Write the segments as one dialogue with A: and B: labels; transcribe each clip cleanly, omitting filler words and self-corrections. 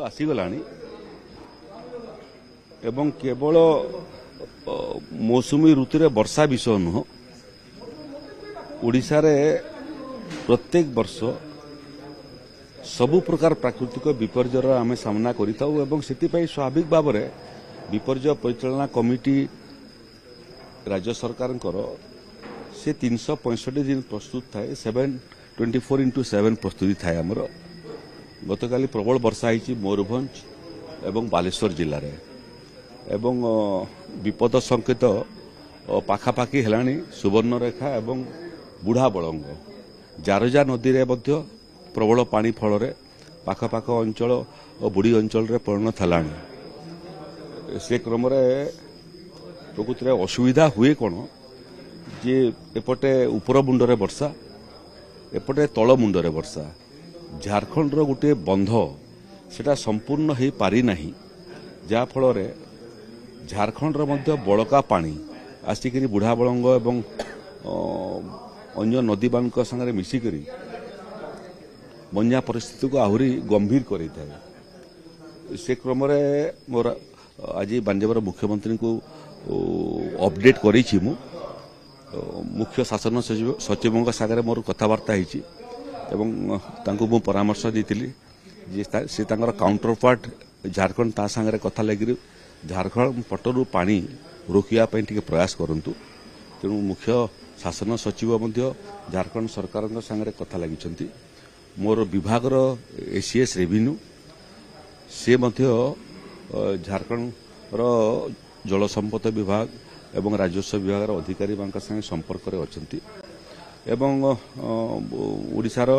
A: ତ ଆସିଗଲାଣି ଏବଂ କେवल मौसुमी ऋतु रे वर्षा विषय नुह ओडिशा रे प्रत्येक वर्ष सबु प्रकार प्राकृतिक विपर्यर आम सामना करिताउ एवं सेतिपई स्वाभाविक भाव में विपर्य परिचालना कमिटी राज्य सरकार से 365 दिन प्रस्तुत थाए 7/24 प्रस्तुति थाए आमर गतकाली प्रबल वर्षा होईची मयूरभंज एवं बालेश्वर जिले में एवं विपद संकेत पाखापाखि हेलानी सुवर्णरेखा एवं बुढ़ा बलंग जारजा नदी रे मध्य प्रबल पानी फल पाखपाख अंचल और बुढ़ी अंचल रे परिणत हेलानी से क्रम प्रकृति में असुविधा हुए कौन जे एपटे उपर मुंडरे वर्षा एपटे तल मुंडरे वर्षा झारखंड रो गोटे बंध सेटा संपूर्ण हो पारि नाही जा फल झारखंड मध्य बड़का पानी आसिक बुढ़ा बलंग एवं अन्य नदी मान संगे मिसिकरी बन्या परिस्थिति को आहरी गंभीर कर से क्रम मोर आज बांजेवर मुख्यमंत्री को अपडेट करी मु मुख्य शासन सचिवों सागर मोर कथबार्ता हो परामर्श देती से काउंटर पार्ट झारखंड ता सागर कथा लगी झारखंड पटरू पानी रोकिया प्रयास करंतु तेणु मुख्य शासन सचिव झारखंड सरकार सागर कथा लगी मोर विभाग एसीएस रेवेन्यू से झारखंड जल संपद विभाग एवं राजस्व विभाग अधिकारी संगे संपर्क में अछंती एवं ओडिशार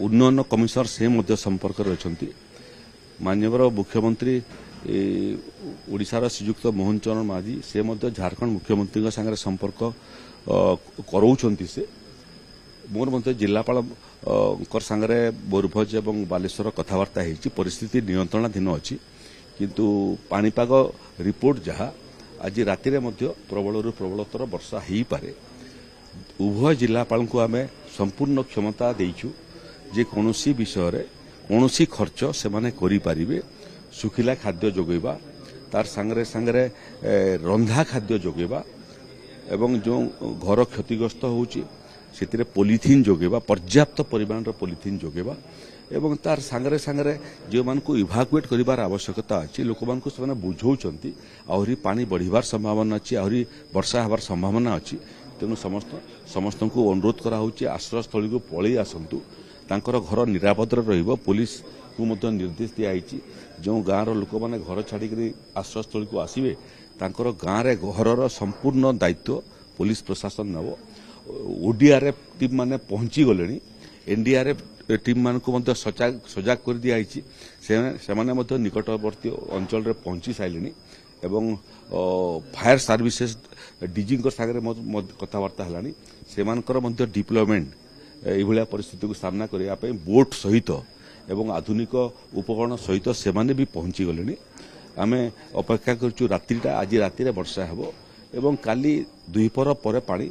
A: उन्नयन कमिशनर से संपर्क में अछंती माननीय मुख्यमंत्री ओडिशार श्रीयुक्त मोहन चरण माझी से झारखंड मुख्यमंत्री संगे संपर्क कराउछंती से मोर मध्य जिलापाल संगे मयूरभंज एवं बालेश्वर कथबार्ता होती परिस्थिति नियंत्रणाधीन अच्छी किंतु पाणीपाग रिपोर्ट जहाँ आज राति प्रबल प्रबलतर वर्षा हो पारे उभय जिलापाल को आम संपूर्ण क्षमता देइछु जे कौनसी विषय रे कौनसी खर्च से माने करि पारिबे सुखिला खाद्य जोगेबा तार संगरे संगरे रंधा खाद्य जोगेबा एवं जो घर क्षतिग्रस्त होउची सेतिरे पॉलिथीन जोगेबा पर्याप्त परिमाण रो पॉलिथीन जोगेबा एवं तार संगरे संगरे जो मान को इवाकुएट करिवार आवश्यकता अछि लोक मान को से बुझौचंती आहुरी पानी बढ़िबार संभावना अछि आहुरी वर्षा हबार संभावना अछि तेणु समस्त को अनुरोध करा होउची आश्रयस्थली को पळै आसंतु तांकर घर निरापद रहिबो पुलिस को मध्य निर्देश दिया आइछि जो गाँव लोक मैंने घर छाड़ी आश्रयस्थली को आसवे तांकर गाँव रे घरर संपूर्ण दायित्व पुलिस प्रशासन नब ओडीआरएफ टीम माने पहुंची गले एनडीआरएफ टीम मान को सजाग कर दिया से माने निकटवर्ती अंचल रे पहुंची सारे एवं फायर सर्विसेज डीजी सागर कथबार्ता है से डिप्लॉयमेंट यह परिस्थिति को सामना करने बोट सहित एवं आधुनिक उपकरण सहित से माने भी पहुंची गले आम अपेक्षा करछु रात्रिटा आज राति वर्षा हेबो एवं काली दुईपर पर पानी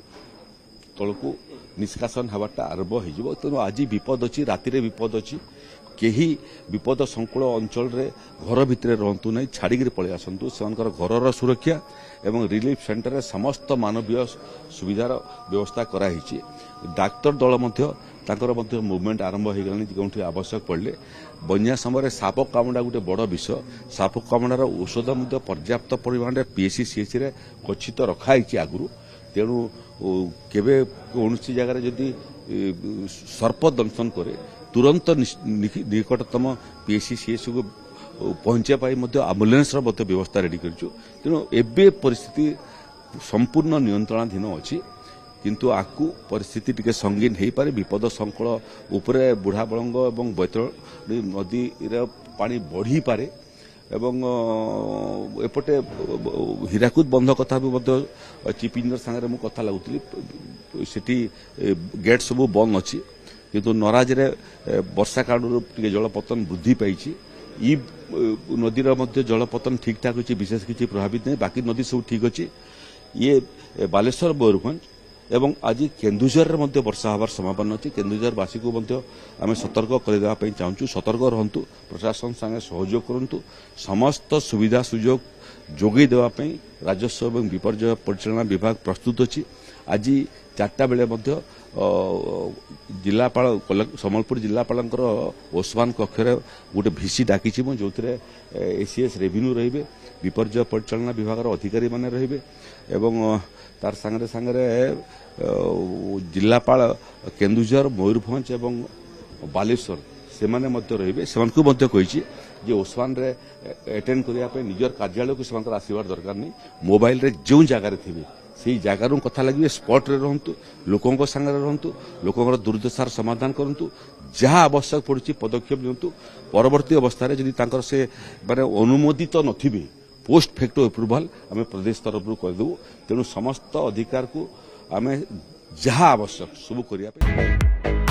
A: तलकू निष्कासन हवाटा आरंभ हो तेणु आज विपद अच्छी राति विपद अच्छी केही विपद संकुल अंचल रे घर भितर रहतु नहीं छाड़ी पलि आसतु से घर सुरक्षा एवं रिलीफ सेंटर रे समस्त मानवीय सुविधार व्यवस्था कराई डाक्तर दल मुवमेंट आरंभ हो गलानी जो आवश्यक पड़े बन्या समय साप कामुड़ा गोटे बड़ विषय साप कामुड़ार औषध पर्याप्त परिमाण पीएससीएच रे गच्छित रखाई आगु तेणु केवे कौन जगार जदि सर्प दंशन करे तुरंत निकटतम पीएससीएच को पहुंचाई आम्बुलेंस व्यवस्था रेडी करूँ तेणु एबे परिस्थिति संपूर्ण नियंत्रणाधीन अच्छी किंतु आकु परिस्थिति टिके संगीन हो पारे विपद संकुल उपरे बुढ़ा बलंग एवं बैतरणी नदी पानी बढ़ी पारे एवं एपटे हीराकुद बंध कथा भी चीफ इंजीनियर सागर मु कथा लगुली सेठी गेट सब बंद अच्छी किंतु नराज रे वर्षा कारण जलपतन वृद्धि पाई ई नदीर मध्य जलपतन ठीक ठाक अच्छी विशेष किसी प्रभावित नहीं बाकी नदी सब ठीक अच्छी ये बालेश्वर मयूरभंज ଏବଂ ଆଜି କେନ୍ଦୁଝରରେ ମଧ୍ୟ ବର୍ଷା ହେବାର ସମ୍ଭାବନା ଅଛି। କେନ୍ଦୁଝରବାସୀକୁ ମଧ୍ୟ ଆମେ ସତର୍କ କରିଦେବା ପାଇଁ ଚାହୁଁଛୁ। ସତର୍କ ରୁହନ୍ତୁ, ପ୍ରଶାସନ ସାଙ୍ଗେ ସହଯୋଗ କରନ୍ତୁ। ସମସ୍ତ ସୁବିଧା ସୁଯୋଗ ଯୋଗାଇ ଦେବା ପାଇଁ ରାଜସ୍ୱ ଏବଂ ବିପର୍ଯ୍ୟୟ ପରିଚାଳନା ବିଭାଗ ପ୍ରସ୍ତୁତ ଅଛି। ଆଜି 4ଟା ବେଳେ ମଧ୍ୟ ଜିଲ୍ଲାପାଳ ସମ୍ବଲପୁର ଜିଲ୍ଲାପାଳଙ୍କର ଓସମାନ କକ୍ଷରେ ଗୋଟେ ଭିସି ଡାକିଛି ମୁଁ, ଯେଉଁଥିରେ ଏସିଏସ୍ ରେଭିନ୍ୟୁ ରହିବେ, ବିପର୍ଯ୍ୟୟ ପରିଚାଳନା ବିଭାଗର ଅଧିକାରୀମାନେ ରହିବେ ଏବଂ ତାର ସାଙ୍ଗରେ ସାଙ୍ଗରେ ଜିଲ୍ଲାପାଳ କେନ୍ଦୁଝର, ମୟୂରଭଞ୍ଜ ଏବଂ ବାଲେଶ୍ୱର ସେମାନେ ମଧ୍ୟ ରହିବେ। ସେମାନଙ୍କୁ ମଧ୍ୟ କହିଛି ଯେ ଓସମାନରେ ଆଟେଣ୍ଡ କରିବା ପାଇଁ ନିଜର କାର୍ଯ୍ୟାଳୟକୁ ସେମାନଙ୍କର ଆସିବାର ଦରକାର ନାହିଁ। ମୋବାଇଲରେ ଯେଉଁ ଜାଗାରେ ଥିବେ ସେହି ଜାଗାରୁ କଥା ଲାଗିବେ, ସ୍ପଟ୍ରେ ରୁହନ୍ତୁ, ଲୋକଙ୍କ ସାଙ୍ଗରେ ରୁହନ୍ତୁ, ଲୋକଙ୍କର ଦୁର୍ଦ୍ଦଶାର ସମାଧାନ କରନ୍ତୁ, ଯାହା ଆବଶ୍ୟକ ପଡ଼ୁଛି ପଦକ୍ଷେପ ନିଅନ୍ତୁ। ପରବର୍ତ୍ତୀ ଅବସ୍ଥାରେ ଯଦି ତାଙ୍କର ସେ ମାନେ ଅନୁମୋଦିତ ନଥିବେ, ପୋଷ୍ଟ ଫ୍ୟାକ୍ଟୋ ଆପ୍ରୁଭାଲ ଆମେ ପ୍ରଦେଶ ତରଫରୁ କରିଦେବୁ। ତେଣୁ ସମସ୍ତ ଅଧିକାରକୁ ଆମେ ଯାହା ଆବଶ୍ୟକ ସବୁ କରିବା ପାଇଁ